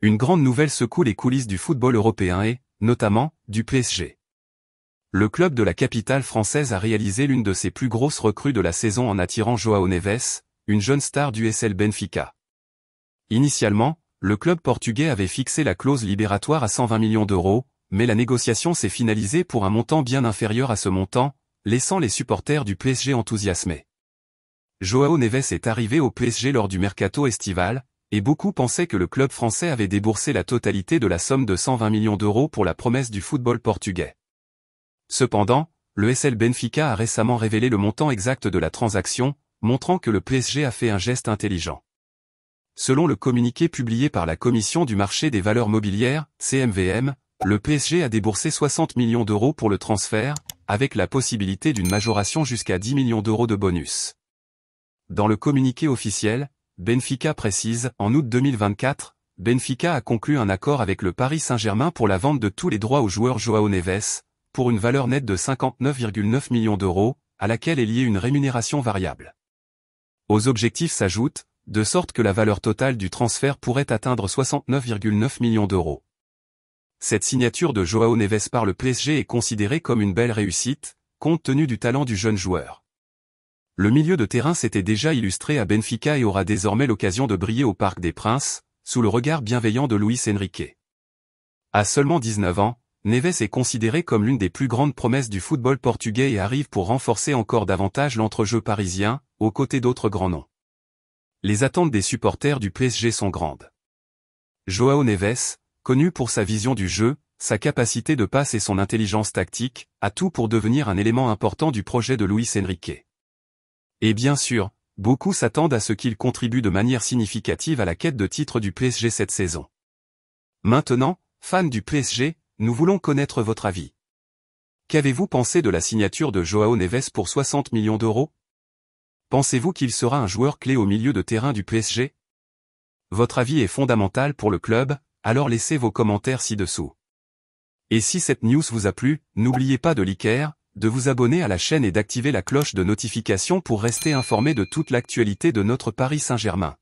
Une grande nouvelle secoue les coulisses du football européen et, notamment, du PSG. Le club de la capitale française a réalisé l'une de ses plus grosses recrues de la saison en attirant João Neves, une jeune star du SL Benfica. Initialement, le club portugais avait fixé la clause libératoire à 120 millions d'euros, mais la négociation s'est finalisée pour un montant bien inférieur à ce montant, laissant les supporters du PSG enthousiasmés. João Neves est arrivé au PSG lors du mercato estival, et beaucoup pensaient que le club français avait déboursé la totalité de la somme de 120 millions d'euros pour la promesse du football portugais. Cependant, le SL Benfica a récemment révélé le montant exact de la transaction, montrant que le PSG a fait un geste intelligent. Selon le communiqué publié par la Commission du marché des valeurs mobilières, CMVM, le PSG a déboursé 60 millions d'euros pour le transfert, avec la possibilité d'une majoration jusqu'à 10 millions d'euros de bonus. Dans le communiqué officiel, Benfica précise, en août 2024, Benfica a conclu un accord avec le Paris Saint-Germain pour la vente de tous les droits au joueur João Neves, pour une valeur nette de 59,9 millions d'euros, à laquelle est liée une rémunération variable. Aux objectifs s'ajoutent, de sorte que la valeur totale du transfert pourrait atteindre 69,9 millions d'euros. Cette signature de João Neves par le PSG est considérée comme une belle réussite, compte tenu du talent du jeune joueur. Le milieu de terrain s'était déjà illustré à Benfica et aura désormais l'occasion de briller au Parc des Princes, sous le regard bienveillant de Luis Enrique. À seulement 19 ans, Neves est considéré comme l'une des plus grandes promesses du football portugais et arrive pour renforcer encore davantage l'entrejeu parisien, aux côtés d'autres grands noms. Les attentes des supporters du PSG sont grandes. João Neves, connu pour sa vision du jeu, sa capacité de passe et son intelligence tactique, a tout pour devenir un élément important du projet de Luis Enrique. Et bien sûr, beaucoup s'attendent à ce qu'il contribue de manière significative à la quête de titre du PSG cette saison. Maintenant, fans du PSG, nous voulons connaître votre avis. Qu'avez-vous pensé de la signature de João Neves pour 60 millions d'euros? Pensez-vous qu'il sera un joueur clé au milieu de terrain du PSG? Votre avis est fondamental pour le club, alors laissez vos commentaires ci-dessous. Et si cette news vous a plu, n'oubliez pas de liker, de vous abonner à la chaîne et d'activer la cloche de notification pour rester informé de toute l'actualité de notre Paris Saint-Germain.